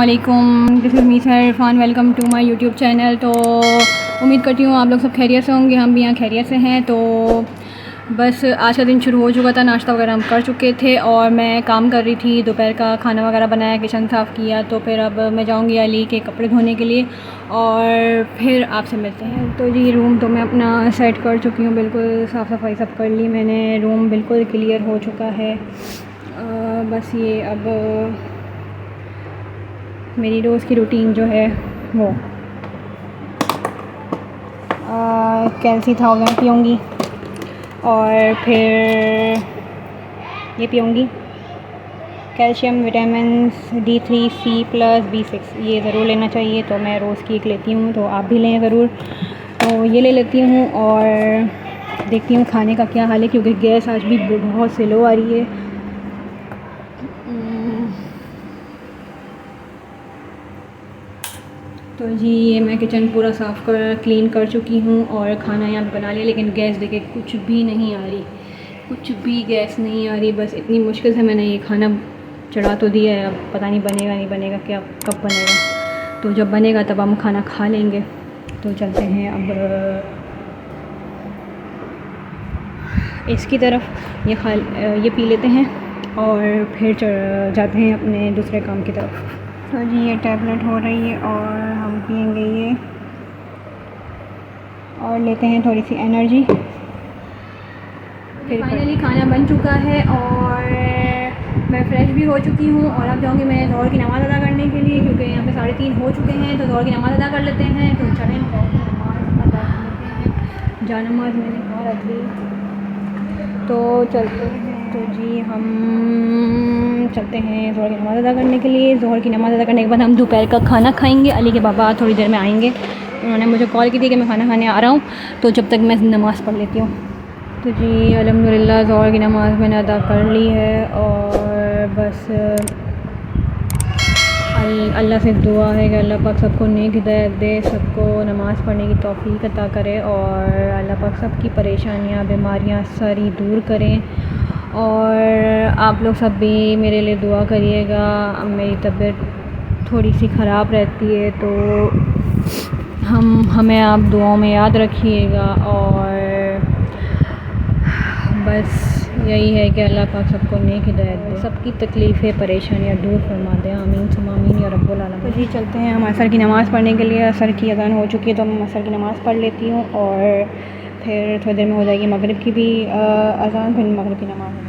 अस्सलामुअलैकुम, this is Meesa Irfan. Welcome to my YouTube channel. तो उम्मीद करती हूँ आप लोग सब खैरियत से होंगे, हम भी यहाँ खैरियत से हैं। तो बस आज का दिन शुरू हो चुका था, नाश्ता वगैरह हम कर चुके थे और मैं काम कर रही थी, दोपहर का खाना वगैरह बनाया, किचन साफ़ किया। तो फिर अब मैं जाऊँगी अली के कपड़े धोने के लिए और फिर आपसे मिलते हैं। तो जी रूम तो मैं अपना सेट कर चुकी हूँ, बिल्कुल साफ़ सफाई सब कर ली मैंने, रूम बिल्कुल क्लियर हो चुका है। बस ये अब मेरी रोज़ की रूटीन जो है वो कैल्सी 1000 पीऊँगी और फिर ये पीऊँगी calcium vitamin D3, C+, B6, ये ज़रूर लेना चाहिए। तो मैं रोज़ की एक लेती हूँ, तो आप भी लें ज़रूर। तो ये ले लेती हूँ और देखती हूँ खाने का क्या हाल है, क्योंकि गैस आज भी बहुत स्लो आ रही है। तो जी ये मैं किचन पूरा साफ़ क्लीन कर चुकी हूँ और खाना यहाँ बना लिया, लेकिन गैस देखे कुछ भी नहीं आ रही, कुछ भी गैस नहीं आ रही। बस इतनी मुश्किल से मैंने ये खाना चढ़ा तो दिया है, अब पता नहीं बनेगा नहीं बनेगा, क्या कब बनेगा। तो जब बनेगा तब हम खाना खा लेंगे। तो चलते हैं अब इसकी तरफ, ये पी लेते हैं और फिर जाते हैं अपने दूसरे काम की तरफ। तो जी ये टैबलेट हो रही है और हम पियेंगे ये और लेते हैं थोड़ी सी एनर्जी। फिर फाइनली खाना बन चुका है और मैं फ़्रेश भी हो चुकी हूँ और अब जाऊँगी मैं ज़ोहर की नमाज़ अदा करने के लिए, क्योंकि यहाँ पे 3:30 हो चुके हैं। तो ज़ोहर की नमाज़ अदा कर लेते हैं। तो चलें ज़ोहर की नमाज़ अदा कर लेते हैं। जा नमाज़ मैंने कहा रख दी, तो चलते हैं। तो जी हम चलते हैं ज़ोहर की नमाज़ अदा करने के लिए। ज़ोहर की नमाज़ अदा करने के बाद हम दोपहर का खाना खाएंगे। अली के पापा थोड़ी देर में आएंगे, उन्होंने मुझे कॉल की थी कि मैं खाना खाने आ रहा हूँ, तो जब तक मैं नमाज़ पढ़ लेती हूँ। तो जी अल्हम्दुलिल्लाह ज़ोहर की नमाज़ मैंने अदा कर ली है और बस अल्लाह से दुआ है कि अल्लाह पाक सबको नेक हिदायत दे, सबको नमाज़ पढ़ने की तौफ़ीक अता करे और अल्लाह पाक सबकी परेशानियाँ बीमारियाँ सारी दूर करें। और आप लोग सब भी मेरे लिए दुआ करिएगा। मेरी तबीयत थोड़ी सी ख़राब रहती है, तो हमें आप दुआओं में याद रखिएगा। और बस यही है कि अल्लाह पाक सबको नेक हिदायत दे, सबकी तकलीफ़ें परेशानियाँ दूर फरमा दे। आमीन सुम्मा आमीन या रब्बुल आलमीन। तो जी चलते हैं हम असर की नमाज़ पढ़ने के लिए। असर की अज़ान हो चुकी है, तो मैं असर की नमाज़ पढ़ लेती हूँ और फिर थोड़ी देर में हो जाएगी मगरिब की भी अज़ान, फिर मगरिब की नमाज़।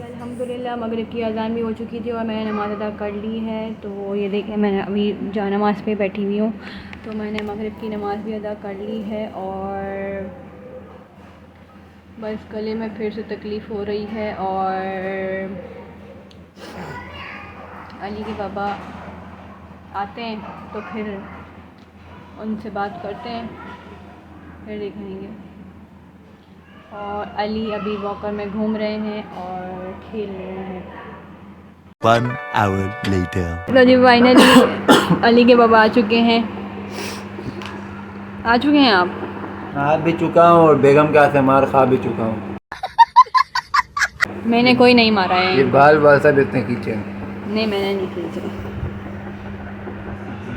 अल्हम्दुलिल्लाह मगरिब की अज़ान भी हो चुकी थी और मैंने नमाज़ अदा कर ली है। तो ये देखें मैं अभी जा नमाज़ पे बैठी हुई हूँ, तो मैंने मगरिब की नमाज़ भी अदा कर ली है और बस गले में फिर से तकलीफ़ हो रही है। और अली के पापा आते हैं तो फिर उनसे बात करते हैं, फिर देखेंगे। और अली अभी वॉकर में घूम रहे हैं और खेल रहे हैं। 1 hour later. तो जी फाइनली अली के पापा आ चुके हैं। आप आ भी चुका हूँ और बेगम का से मार खा भी चुका हूँ। मैंने कोई नहीं मारा है, ये बाल सब इतने खींचे हैं। नहीं मैंने नहीं खींचे।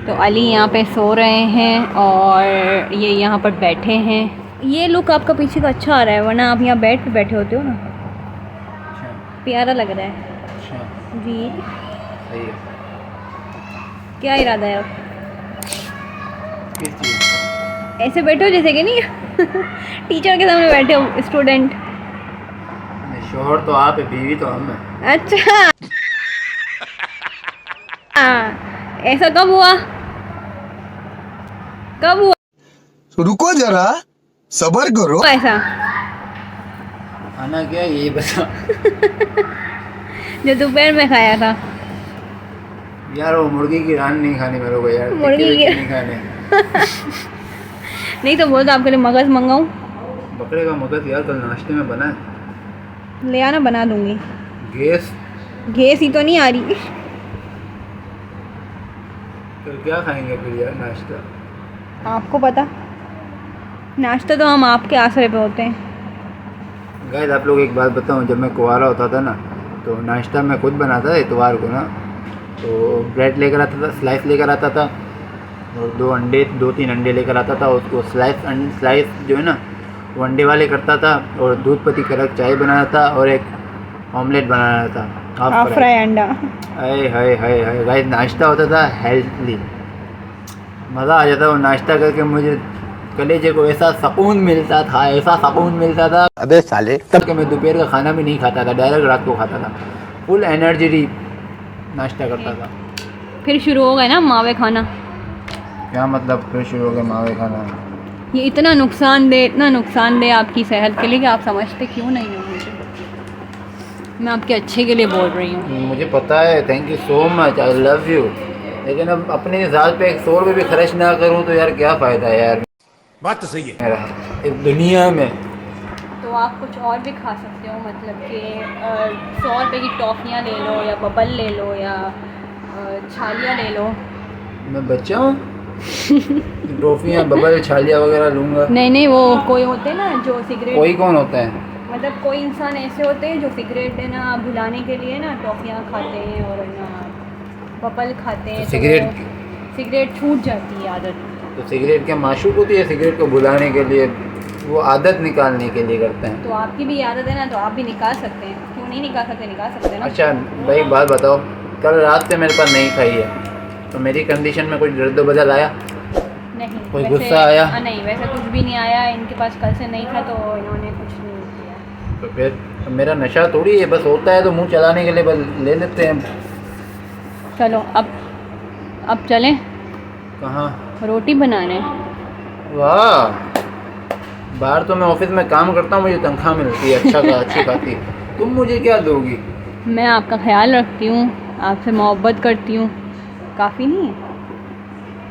तो अली यहाँ पे सो रहे हैं और ये यहाँ पर बैठे हैं। ये लुक आपका पीछे का अच्छा आ रहा है, वरना आप यहाँ बेड पे बैठे होते हो ना, अच्छा प्यारा लग रहा है। अच्छा जी सही है। क्या इरादा है आप? किस चीज़? ऐसे बैठे हो जैसे कि नहीं टीचर के सामने बैठे हो, स्टूडेंट। शोहर तो आप है, बीवी तो हम है। अच्छा ऐसा कब हुआ? रुको जरा सबर करो। ऐसा खाना क्या है ये बता। जो दोपहर में खाया था। यार वो मुर्गी की रान नहीं खानी मेरे को यार, मुर्गी टिक्के की नहीं खाने। नहीं तो बोल, तो आपके लिए मगज़ मंगाऊँ? बकरे का मगज यार कल नाश्ते में बना है। ले आना, बना दूँगी। गैस ही तो नहीं आ रही। तो क्या खाएंगे फिर यार नाश्ता? आपको पता, नाश्ता तो हम आपके आसरे पे होते हैं। गाइस आप लोग एक बात बताऊं, जब मैं कुंवारा होता था ना, तो नाश्ता मैं खुद बनाता था इतवार को ना, तो ब्रेड लेकर आता था, स्लाइस लेकर आता था, और 2-3 अंडे लेकर आता था। उसको स्लाइस जो है ना वो अंडे वाले करता था, और दूध पत्ती कड़क चाय बनाया था, और एक ऑमलेट बनाया था हाफ फ्राई अंडा। हाय हाय हाय हाय गाइस, नाश्ता होता था हेल्थली, मज़ा आ जाता वो नाश्ता करके। मुझे कलेजे को ऐसा सुकून मिलता था, ऐसा सुकून मिलता था अबे साले तब कि मैं दोपहर का खाना भी नहीं खाता था, डायरेक्ट रात को खाता था, फुल एनर्जी नाश्ता करता था। फिर शुरू हो गए ना मावे खाना। क्या मतलब फिर शुरू हो गया मावे खाना? ये इतना नुकसानदेह आपकी सेहत के लिए कि आप समझते क्यों नहीं हो मुझे। मैं आपके अच्छे के लिए बोल रही हूँ। मुझे पता है, thank you so much, I love you, लेकिन अब अपने ज़ात पे 100 रुपये भी खर्च ना करूँ तो यार क्या फ़ायदा है यार, बात तो सही है। मेरा इस दुनिया में। तो आप कुछ और भी खा सकते हो, मतलब कि 100 रुपये की टॉफ़ियाँ ले लो, या बबल ले लो, या छालियाँ ले लो। मैं बच्चा हूँ? ट्रॉफियाँ बबल छालिया वगैरह लूँगा? नहीं, वो कोई होते हैं ना जो सिगरेट, कोई कौन होता है? मतलब कोई इंसान ऐसे होते हैं जो सिगरेट है ना भुलाने के लिए ना टॉफ़ियाँ खाते हैं और ना बबल खाते हैं, तो सिगरेट सिगरेट छूट जाती है आदत। तो सिगरेट क्या माशूक होती है? सिगरेट को भुलाने के लिए, वो आदत निकालने के लिए करते हैं। तो आपकी भी आदत है ना, तो आप भी निकाल सकते हैं, क्यों नहीं निकाल सकते ना। अच्छा भाई एक बात बताओ, कल रात से मेरे पास नहीं खाई है, तो मेरी कंडीशन में कुछ रद्द बदल आया? नहीं, कोई गुस्सा आया? नहीं, वैसे कुछ भी नहीं आया। इनके पास कल से नहीं था तो इन्होंने कुछ नहीं किया। तो फिर मेरा नशा थोड़ी है, बस होता है तो मुंह चलाने के लिए बस ले लेते हैं। चलो अब चलें कहाँ? रोटी बनाने। वाह, बाहर तो मैं ऑफिस में काम करता हूँ, मुझे तनख्वाह मिलती है अच्छी खाती, तुम मुझे क्या दोगी? मैं आपका ख्याल रखती हूँ, आपसे मोहब्बत करती हूँ, काफ़ी नहीं है?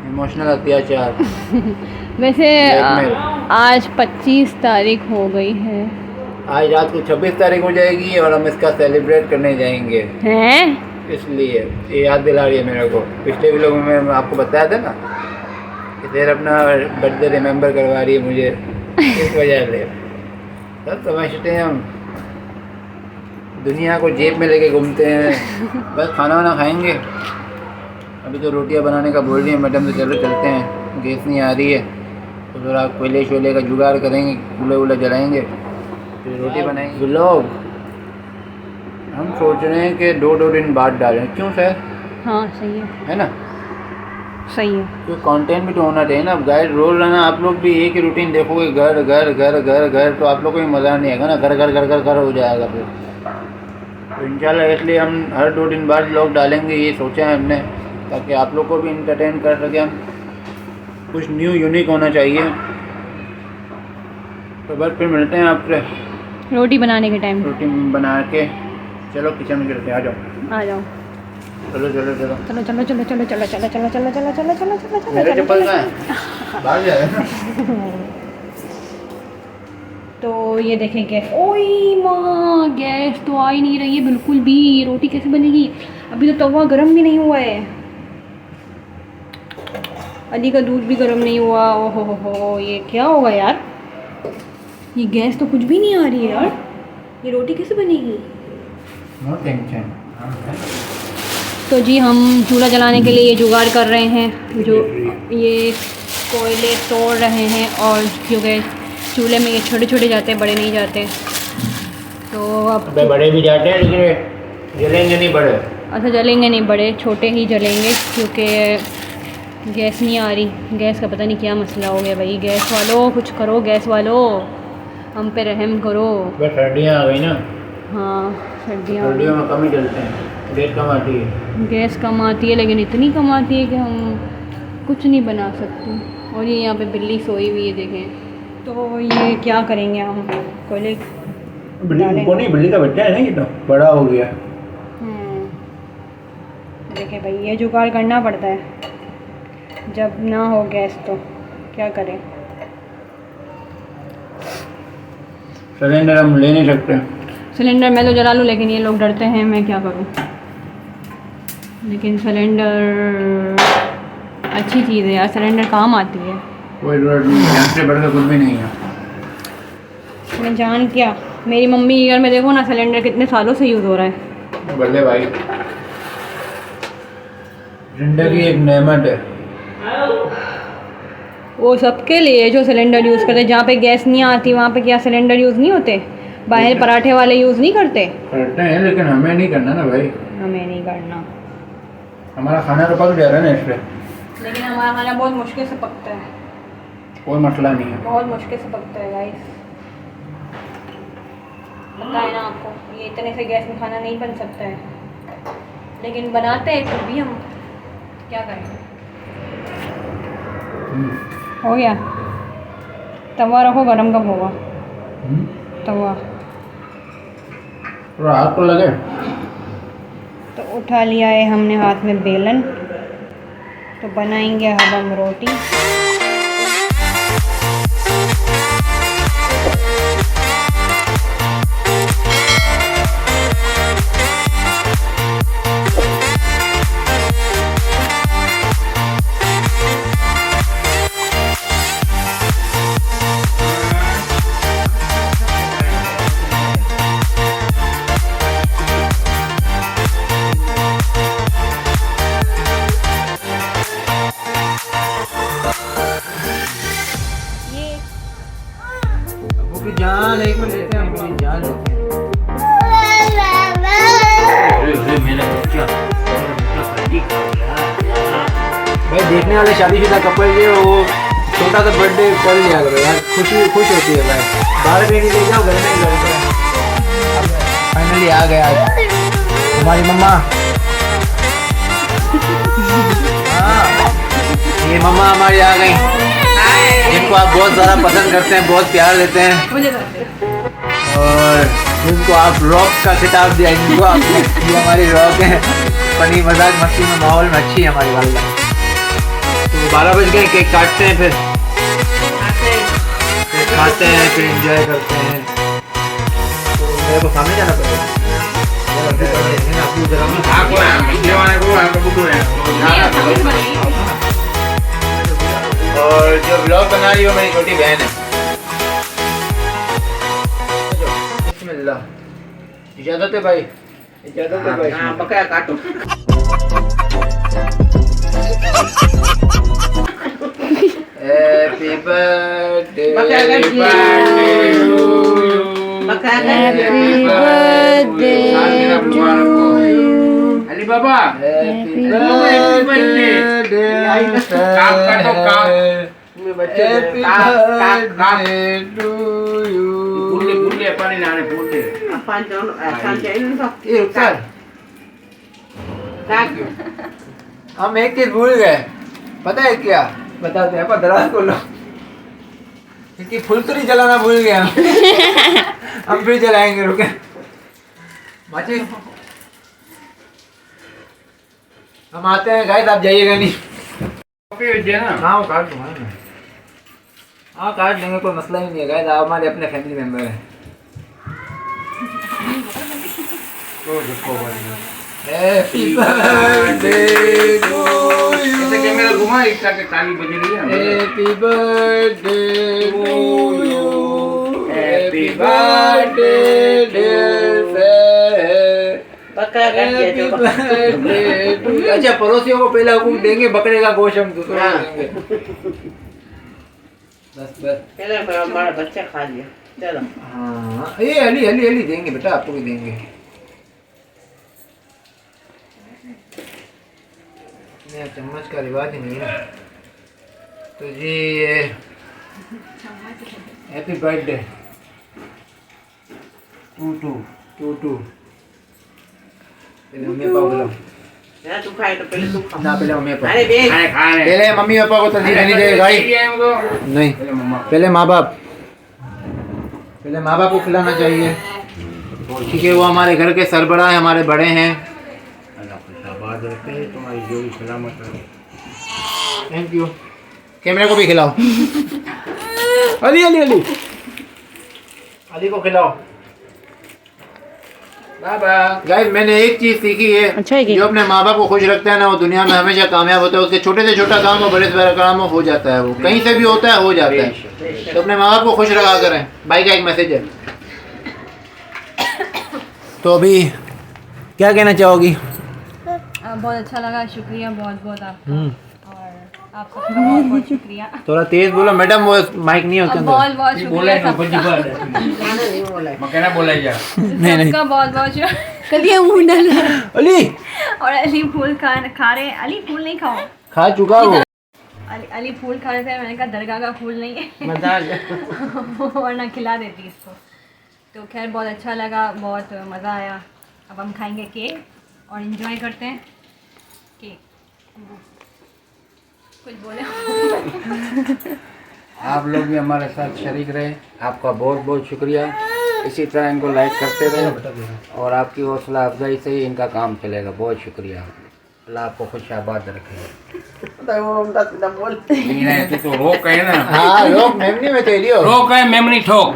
इमोशनल अत्याचार। वैसे Blackmail। आज 25 तारीख हो गई है। आज रात को 26 तारीख हो जाएगी और हम इसका सेलिब्रेट करने जाएंगे, हैं? इसलिए ये याद दिला रही है मेरे को। पिछले व्लॉग में मैं आपको बताया था ना कि तेरे अपना बर्थडे रिमेंबर करवा रही है मुझे, इस वजह से सब समझते हैं हम, दुनिया को जेब में लेके घूमते हैं। बस खाना वाना खाएंगे, अभी तो रोटियां बनाने का बोल रही है मैडम, तो चलो चलते हैं, गैस नहीं आ रही है तो थोड़ा कोयले शोले का जुगाड़ करेंगे, चूल्हा वूल्हा जलाएंगे, फिर रोटी बनाएंगे। व्लॉग हम सोच रहे हैं कि 2 दिन बाद डालें, क्यों सर? हाँ सही है ना, है। तो कंटेंट भी तो होना चाहिए ना। गाइड रोल रहना, आप लोग भी एक ही रूटीन देखोगे, घर घर घर घर घर, तो आप लोग को भी मज़ा नहीं आएगा ना, घर घर घर घर घर हो जाएगा फिर। तो इंशाल्लाह इसलिए हम हर 2 दिन बाद व्लॉग डालेंगे, ये सोचा है हमने, ताकि आप लोग को भी इंटरटेन कर सकें हम, कुछ न्यू यूनिक होना चाहिए। तो बस फिर मिलते हैं आपसे रोटी बनाने के टाइम। रोटी बना के। चलो किचन में चलते हैं, आ जाओ आ जाओ। चलो चलो चलो चलो चलो चलो चलो चलो चलो चलो चलो चलो चलो चलो चलो चलो मेरा चलो चप्पल कहाँ है? बाहर जाए। तो ये देखें गैस, ओई माँ, गैस तो आ ही नहीं रही है बिल्कुल भी। ये रोटी कैसे बनेगी? अभी तो तवा गर्म भी नहीं हुआ है, अली का दूध भी गर्म नहीं हुआ। ओहो हो, ये क्या होगा यार? ये गैस तो कुछ भी नहीं आ रही है यार, ये रोटी कैसे बनेगी? No tension. तो जी हम चूल्हा जलाने के लिए ये जुगाड़ कर रहे हैं, जो ये कोयले तोड़ रहे हैं, और क्योंकि चूल्हे में ये छोटे छोटे जाते हैं, बड़े नहीं जाते, तो अब बड़े भी जाते हैं लेकिन जलेंगे नहीं बड़े। अच्छा जलेंगे नहीं, बड़े छोटे ही जलेंगे, क्योंकि गैस नहीं आ रही। गैस का पता नहीं क्या मसला हो गया भाई। गैस वालों कुछ करो, गैस वालों हम पे रहम करो। बस सर्दियाँ आ गई ना, हाँ सर्दियाँ, सर्दियों में कम ही जलते हैं, गैस कम आती है। गैस कम आती है, लेकिन इतनी कम आती है कि हम कुछ नहीं बना सकते। और ये यहाँ पे बिल्ली सोई हुई है, देखें। तो ये क्या करेंगे हम? कोयले बिल्ली को नहीं, बिल्ली का बच्चा है ना, ये तो बड़ा हो गया। देखें भाई, ये जुगाड़ करना पड़ता है, जब ना हो गैस तो क्या करें। सिलेंडर हम ले नहीं सकते। सिलेंडर मैं तो जला लूँ, लेकिन ये लोग डरते हैं, मैं क्या करूँ। लेकिन सिलेंडर अच्छी चीज़ है यार, सिलेंडर काम आती है। कोई जरूरत नहीं, जान से बढ़कर कुछ भी नहीं है। मैं जान क्या, मेरी मम्मी के घर में देखो ना, सिलेंडर कितने सालों से यूज़ हो रहा है। बल्ले भाई, जिंदगी एक नेमत है। वो सबके लिए जो सिलेंडर यूज़ करते, जहाँ पे गैस नहीं आती वहाँ पे क्या सिलेंडर यूज़ नहीं होते? बाहर पराठे वाले यूज़ नहीं करते? करते हैं लेकिन हमें नहीं करना ना भाई, हमें नहीं करना। हमारा खाना तो पक जा रहा है ना इसलिए लेकिन हमारा खाना बहुत मुश्किल से पकता है, कोई मसला नहीं है। बहुत मुश्किल से पकता है गाइस, पता है ना आपको, ये इतने से गैस में खाना नहीं बन सकता है, लेकिन बनाते हैं फिर भी हम, क्या करें। हो गया, तवा रखो, गरम कब होगा तवा? थोड़ा हाथ तो लगे। तो उठा लिया है हमने हाथ में बेलन, तो बनाएंगे अब हम रोटी। जान एक मिनट लेते हैं, मेरी जान लेते हैं। भाई देखने वाले शादीशुदा कपल जो वो छोटा सा बर्थडे कर लिया करो यार, खुश होती है भाई। बाहर भी नहीं ले जाओ, घर में ही करो। फाइनली आ गया हमारी मम्मा। हाँ, ये मम्मा हमारी आ गई, जिनको आप बहुत ज़्यादा पसंद करते हैं, बहुत प्यार देते हैं, और जिनको आप रॉक का खिताब दिया, इनको आपने, ये हमारी रॉक है। फनी मजाक मस्ती में माहौल में अच्छी है हमारी वालदा। तो 12 बज गए, केक काटते हैं, फिर खाते हैं, फिर एंजॉय करते हैं। तो मेरे को सामने जाना पड़ेगा। और जो ब्लॉग बना रही हो मेरी छोटी बहन है। बिस्मिल्लाह, इजाजत है भाई, इजाजत है भाई। हाँ, बकाया काटो। Happy birthday, happy birthday to you Ali Baba, happy birthday. काम काटो, काम बच्चे, हैप्पी बर्थडे टू यू। भूले पानी नाने भूले अपन दोनों ऐसा चाहिए ना। ये उत्तर हम एक चीज भूल गए, पता है क्या? बताते हैं, दराज को लो, क्योंकि फुलतरी जलाना भूल गया। हम फिर जलाएंगे, रुके माचिस। हम आते हैं गाइस, आप जाइएगा नहीं। हाँ वो काट दूंगा मैं, हाँ काट देंगे, कोई मसला ही नहीं है गाइस, आप हमारे अपने फैमिली मेंबर हैं। Happy birthday to you. ऐसे कैमरा घुमा, इसका के ताली बज रही है। Happy birthday to you, happy birthday dear friend. अच्छा, पड़ोसियों को पहला हुक्म देंगे, बकरे का गोश्त हम दूसरों को देंगे। बस पहले हमारा बच्चा खा लिया, चलो। हाँ, ये अली अली अली देंगे बेटा, आपको भी देंगे। चम्मच का रिवाज ही नहीं है। तो जी हैप्पी बर्थडे टू पहले मम्मी पापा को बुलाओ। तू खाए तो पहले तू खा। ना पहले मम्मी पापा। अरे बे पहले मम्मी पापा को तरजीह देनी चाहिए भाई। नहीं, पहले माँ बाप को खिलाना चाहिए, क्योंकि वो हमारे घर के सरबराह हैं, हमारे बड़े हैं। तुम्हारी जो भी सलामत रहे। Thank you. कैमरे को भी खिलाओ। अली अली अली अली को खिलाओ। गाइस, मैंने एक चीज सीखी है, अच्छा, जो अपने माँ बाप को खुश रखता है ना, वो दुनिया में हमेशा कामयाब होता है। उसके छोटे से छोटा काम और बड़े से बड़ा काम हो जाता है, वो कहीं से भी होता है, हो जाता है। तो अपने माँ बाप को खुश रखा करें। भाई का एक मैसेज है। तो अभी क्या कहना चाहोगी? बहुत अच्छा लगा, शुक्रिया बहुत बहुत आपका, और आप सबका बहुत बहुत शुक्रिया। थोड़ा तेज बोलो मैडम, वो माइक नहीं होता बहुत बहुत शुक्रिया सबका, सबका बहुत बहुत शुक्रिया। अली और अली फूल खा रहे, अली फूल नहीं खाओ, खा चुका वो। अली फूल खा रहे थे, मैंने कहा दरगाह का फूल नहीं है वरना खिला देती इसको। तो खैर बहुत अच्छा लगा, बहुत मज़ा आया। अब हम खाएंगे केक और एंजॉय करते हैं केक। कुछ बोले? आप लोग भी हमारे साथ शरीक रहे, आपका बहुत बहुत शुक्रिया। इसी तरह इनको लाइक करते रहे और आपकी हौसला अफजाई से ही इनका काम चलेगा। बहुत शुक्रिया, अल्लाह आपको खुश आबाद रखे। तो रोक है ना, हाँ रोक मेमनी में तेलियो रोक है मेमनी ठोक,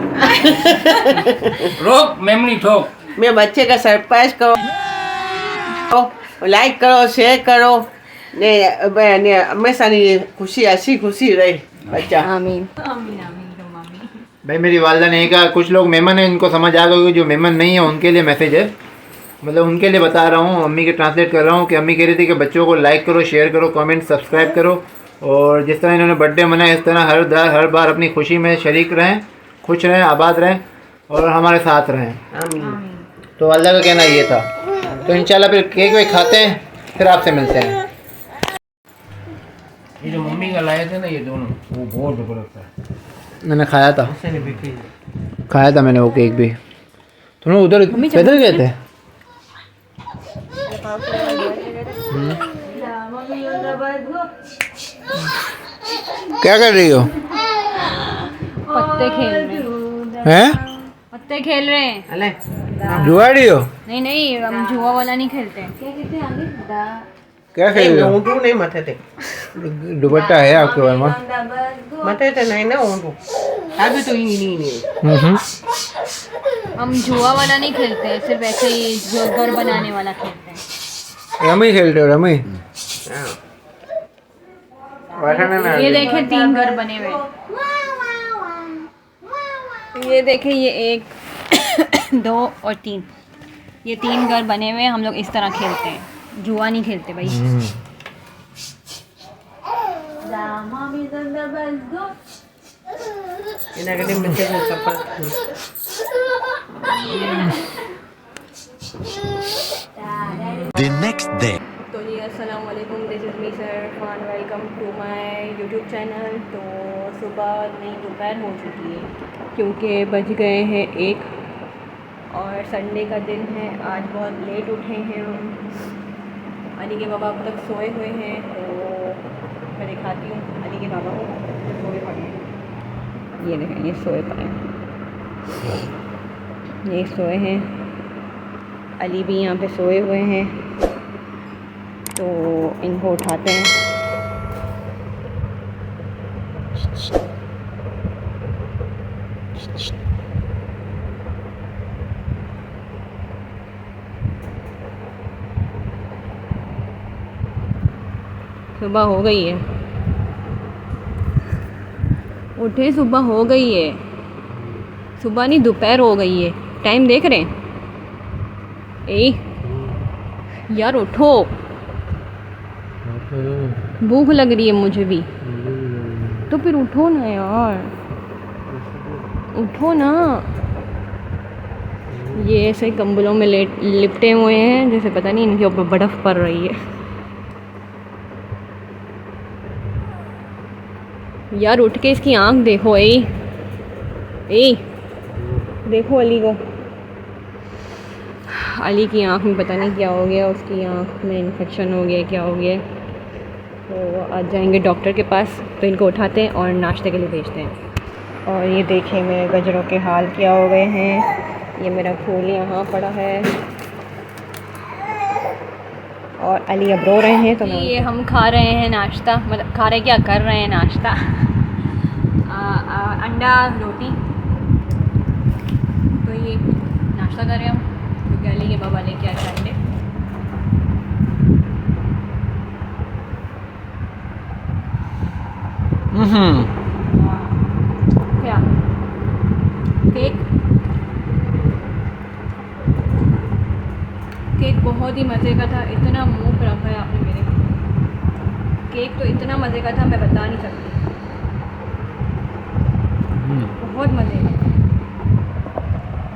रोक मेमनी ठोक। मेरे बच्चे का सरप्राइज करो, लाइक करो, शेयर करो ने हमेशा नहीं खुशी ऐसी खुशी रहे बच्चा। आमीन आमीन आमीन तुम आमीन। भाई मेरी वालदा ने कहा कुछ लोग मेहमान हैं, इनको समझ आ गई, जो मेहमान नहीं है उनके लिए मैसेज है, मतलब उनके लिए बता रहा हूँ, अम्मी के ट्रांसलेट कर रहा हूँ कि अम्मी कह रही थी कि बच्चों को लाइक करो, शेयर करो, कमेंट सब्सक्राइब करो, और जिस तरह इन्होंने बर्थडे मनाया इस तरह हर बार अपनी खुशी में शरीक रहें, खुश रहें, आबाद रहें और हमारे साथ रहें। तो वालदा का कहना ये था। तो इंशाल्लाह फिर केक वेक खाते हैं, फिर आपसे मिलते हैं। ये जो मम्मी का लाए थे ना ये दोनों, वो बहुत जबरदस्त है। मैंने खाया था मैंने वो केक भी। तुम लोग उधर पैदल गए थे? क्या कर रही हो? पत्ते खेल रहे हैं? पत्ते खेल रहे हैं। जुआ रही हो? नहीं नहीं, हम जुआ वाला नहीं खेलते। क्या खेल रही हो? ऊँटू नहीं मथे थे, दुपट्टा है आपके बारे में? मथे थे नहीं ना ऊँटू। अभी तो नहीं हम जुआ वाला नहीं खेलते, सिर्फ ऐसे ही जो घर बनाने वाला खेलते हैं। रमी खेलते हो? रमी ये देखे 3 घर बने हुए, ये देखे, ये 1 2 और 3, ये 3 घर बने हुए हैं। हम लोग इस तरह खेलते हैं, जुआ नहीं खेलते भाई। The next day. तो जी अस्सलाम वालेकुम, this is me Sahar Khan, welcome to my YouTube channel. तो सुबह नहीं दोपहर हो चुकी है क्योंकि बज गए हैं 1 और संडे का दिन है। आज बहुत लेट उठे हैं हम। अली के पापा अब तक सोए हुए हैं, तो मैं दिखाती हूँ अली के पापा को, सोए पड़े हैं। ये देखें, ये सोए पड़े हैं, ये सोए हैं। अली भी यहाँ पे सोए हुए हैं, तो इनको उठाते हैं। सुबह हो गई है, उठे, सुबह हो गई है। सुबह नहीं दोपहर हो गई है, टाइम देख रहे हैं? यार उठो, भूख लग रही है मुझे भी, तो फिर उठो ना यार, उठो ना। ये ऐसे कंबलों में लिपटे हुए हैं जैसे पता नहीं इनके ऊपर बर्फ़ पड़ रही है। यार उठ के इसकी आँख देखो, देखो अली को। अली की आँख में पता नहीं क्या हो गया, उसकी आँख में इन्फेक्शन हो गया, क्या हो गया। तो आज जाएंगे डॉक्टर के पास, तो इनको उठाते हैं और नाश्ते के लिए भेजते हैं। और ये देखिए मेरे गजरों के हाल क्या हो गए हैं। ये मेरा फूल यहाँ पड़ा है और अली अब रो रहे हैं। तो ये हम खा रहे हैं नाश्ता, मतलब खा रहे क्या, कर रहे हैं नाश्ता। अंडा रोटी, तो ये नाश्ता कर रहे हैं हम, क्योंकि अली के बाबा लेके आए अंडे। क्या केक बहुत ही मज़े का था। इतना मुँह पे रखा है आपने मेरे। केक तो इतना मज़े का था मैं बता नहीं सकती। बहुत मज़े का,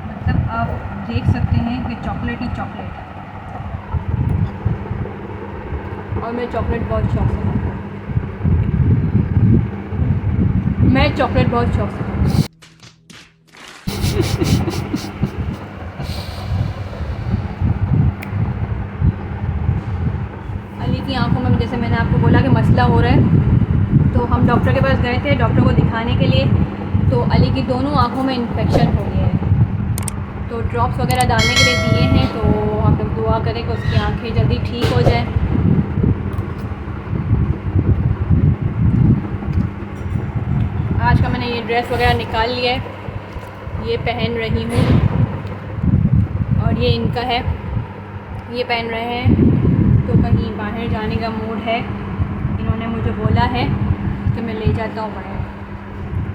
मतलब आप देख सकते हैं कि चॉकलेट ही चॉकलेट है। और मैं चॉकलेट बहुत शौक से खाती हूँ। मैं चॉकलेट बहुत शौक से खाती हूँ। अली की आंखों में, जैसे मैंने आपको बोला कि मसला हो रहा है, तो हम डॉक्टर के पास गए थे डॉक्टर को दिखाने के लिए। तो अली की दोनों आंखों में इन्फेक्शन हो गया है, तो ड्रॉप्स वगैरह डालने के लिए दिए हैं। तो हम लोग दुआ करें कि उसकी आंखें जल्दी ठीक हो जाए। आज का मैंने ये ड्रेस वगैरह निकाल लिया है, ये पहन रही हूँ, और ये इनका है, ये पहन रहे हैं। तो कहीं बाहर जाने का मूड है, इन्होंने मुझे बोला है कि मैं ले जाता हूँ बाहर।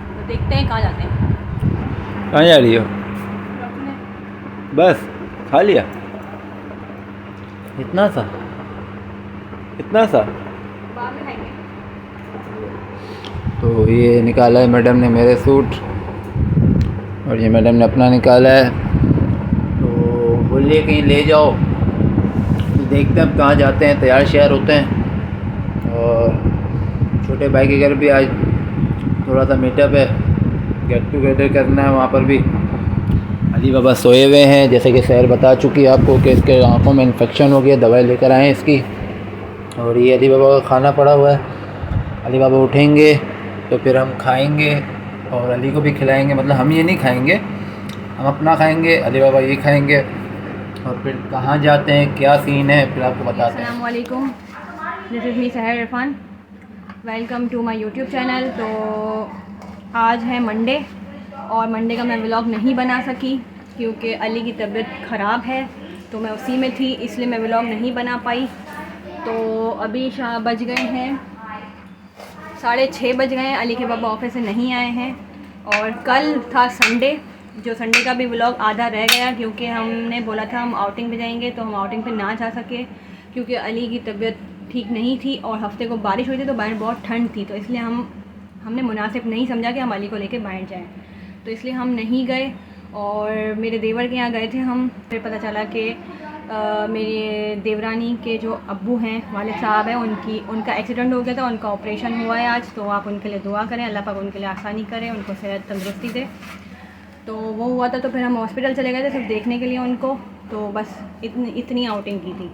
तो देखते हैं कहाँ जाते हैं। कहाँ जा रही हो? बस खा लिया? इतना सा? बाद में खाएंगे। तो ये निकाला है मैडम ने मेरे सूट, और ये मैडम ने अपना निकाला है। तो बोलिए कहीं ले जाओ, तो देखते हैं अब कहाँ जाते हैं। तैयार श्यार होते हैं, और छोटे भाई के घर भी आज थोड़ा सा मीटअप है, गेट टुगेदर करना है। वहाँ पर भी अली बाबा सोए हुए हैं, जैसे कि सैर बता चुकी है आपको कि इसके आँखों में इन्फेक्शन हो गया, दवाई लेकर आए हैं इसकी। और ये अली बाबा का खाना पड़ा हुआ है, अली बाबा उठेंगे तो फिर हम खाएंगे और अली को भी खिलाएंगे। मतलब हम ये नहीं खाएंगे, हम अपना खाएंगे, अली बाबा ये खाएंगे। और फिर कहाँ जाते हैं, क्या सीन है, फिर आपको बताते हैं। अस्सलाम वालेकुम, this is me Sahar Irfan, welcome to my YouTube channel. तो आज है मंडे, और मंडे का मैं व्लॉग नहीं बना सकी क्योंकि अली की तबीयत ख़राब है, तो मैं उसी में थी, इसलिए मैं व्लॉग नहीं बना पाई। तो अभी बज गए हैं 6:30 बज गए हैं, अली के पापा ऑफिस से नहीं आए हैं। और कल था संडे, जो संडे का भी व्लॉग आधा रह गया क्योंकि हमने बोला था हम आउटिंग पे जाएंगे, तो हम आउटिंग पे ना जा सके क्योंकि अली की तबीयत ठीक नहीं थी और हफ्ते को बारिश हुई थी, तो बाहर बहुत ठंड थी, तो इसलिए हमने मुनासिब नहीं समझा कि हम अली को लेके बाहर जाएं, तो इसलिए हम नहीं गए। और मेरे देवर के यहाँ गए थे हम, फिर पता चला कि मेरे देवरानी के जो अब्बू हैं, वालिद साहब हैं, उनका एक्सीडेंट हो गया था, उनका ऑपरेशन हुआ है आज। तो आप उनके लिए दुआ करें, अल्लाह पाक उनके लिए आसानी करे, उनको सेहत तंदुरुस्ती दे। तो वो हुआ था, तो फिर हम हॉस्पिटल चले गए थे सिर्फ देखने के लिए उनको। तो बस इतनी आउटिंग की थी।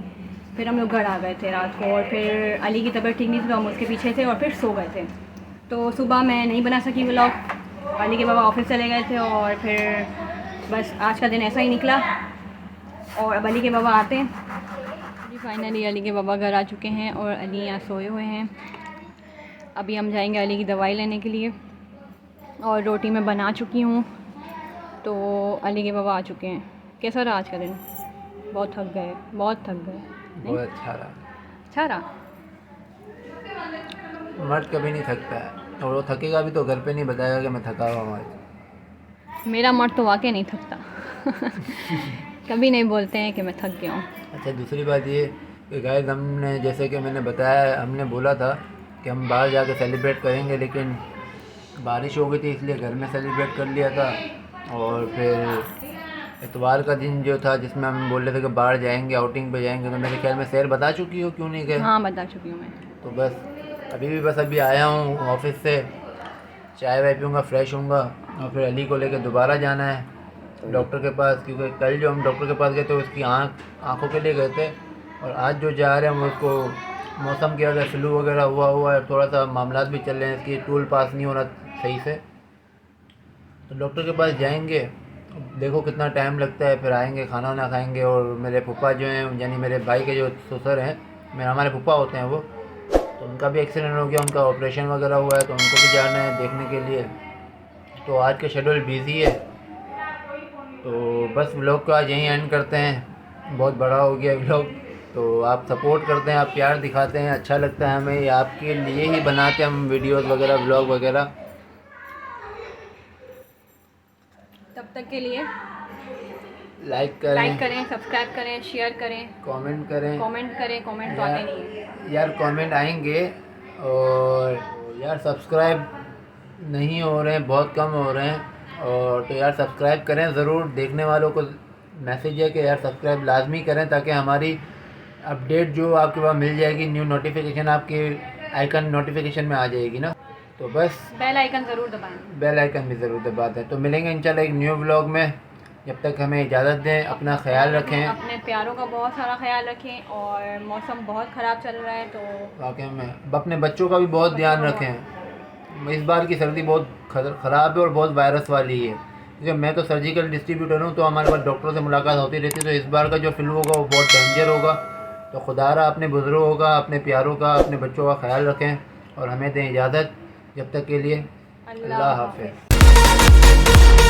फिर हम लोग घर आ गए थे रात को, और फिर अली की तबीयत ठीक नहीं थी तो हम उसके पीछे थे और फिर सो गए थे। तो सुबह मैं नहीं बना सकी व्लॉग, अली के बाबा ऑफिस चले गए थे, और फिर बस आज का दिन ऐसा ही निकला। और अब अली के बाबा आते हैं जी। फाइनली अली के बाबा घर आ चुके हैं और अली यहाँ सोए हुए हैं। अभी हम जाएंगे अली की दवाई लेने के लिए, और रोटी मैं बना चुकी हूँ। तो अली के बाबा आ चुके हैं। कैसा रहा आज का दिन? बहुत थक गए। बहुत अच्छा रहा। अच्छा रहा। मर्द कभी नहीं थकता है, और वो थकेगा भी तो घर पे नहीं बताएगा कि मैं थका हुआ हूँ आज। मेरा मर्द तो वाकई नहीं थकता कभी नहीं बोलते हैं कि मैं थक गया हूँ। अच्छा, दूसरी बात ये कि गाइस, हमने जैसे कि मैंने बताया, हमने बोला था कि हम बाहर जाकर सेलिब्रेट करेंगे, लेकिन बारिश हो गई थी इसलिए घर में सेलिब्रेट कर लिया था। और फिर इतवार का दिन जो था जिसमें हम बोल रहे थे कि बाहर जाएंगे, आउटिंग पे जाएंगे, तो मेरे ख्याल में सैर बता चुकी हो, क्यों नहीं गए? हाँ, बता चुकी हूँ मैं। तो बस अभी आया हूँ ऑफिस से, चाय वाय पीऊँगा, फ्रेश होऊंगा, और फिर अली को लेकर दोबारा जाना है डॉक्टर के पास, क्योंकि कल जो हम डॉक्टर के पास गए थे उसकी आँखों के लिए गए थे, और आज जो जा रहे हैं हम उसको मौसम की वजह फ्लू वगैरह हुआ है, थोड़ा सा मामला भी चल रहे हैं, इसकी टूल पास नहीं हो रहा सही से, तो डॉक्टर के पास जाएंगे। देखो कितना टाइम लगता है, फिर आएंगे, खाना वाना खाएंगे। और मेरे फूफा जो हैं, यानी मेरे भाई के जो ससुर हैं, हमारे फूफा होते हैं वो, तो उनका भी एक्सीडेंट हो गया, उनका ऑपरेशन वगैरह हुआ है, तो उनको भी जाना है देखने के लिए। तो आज के शेड्यूल बिज़ी है, तो बस व्लॉग को आज यहीं एंड करते हैं। बहुत बड़ा हो गया व्लॉग, तो आप सपोर्ट करते हैं, आप प्यार दिखाते हैं, अच्छा लगता है हमें, ये आपके लिए ही बनाते हैं हम वीडियोस वगैरह, व्लॉग वगैरह। तब तक के लिए लाइक करें, लाइक करें, सब्सक्राइब करें, शेयर करें, कमेंट करें। कमेंट तो आते नहीं है। यार कमेंट आएंगे, और यार सब्सक्राइब नहीं हो रहे हैं, बहुत कम हो रहे हैं, और तो यार सब्सक्राइब करें ज़रूर। देखने वालों को मैसेज है कि यार सब्सक्राइब लाजमी करें, ताकि हमारी अपडेट जो आपके पास मिल जाएगी, न्यू नोटिफिकेशन आपके आइकन नोटिफिकेशन में आ जाएगी ना। तो बस बेल आइकन ज़रूर दबाएं। बेल आइकन भी ज़रूर दबा दें। तो मिलेंगे इंशाल्लाह एक न्यू व्लॉग में। जब तक हमें इजाज़त दें, अपना ख्याल रखें। अपने प्यारों का बहुत सारा ख्याल रखें, और मौसम बहुत ख़राब चल रहा है तो वाकई में अपने बच्चों का भी बहुत ध्यान रखें। इस बार की सर्दी बहुत ख़राब है और बहुत वायरस वाली है, क्योंकि मैं तो सर्जिकल डिस्ट्रीब्यूटर हूँ, तो हमारे पास डॉक्टरों से मुलाकात होती रहती है। तो इस बार का जो फ्लू होगा वो बहुत डेंजर होगा। तो खुदारा अपने बुज़ुर्गों का, अपने प्यारों का, अपने बच्चों का ख्याल रखें, और हमें दें इजाज़त। जब तक के लिए अल्लाह हाफ़िज़।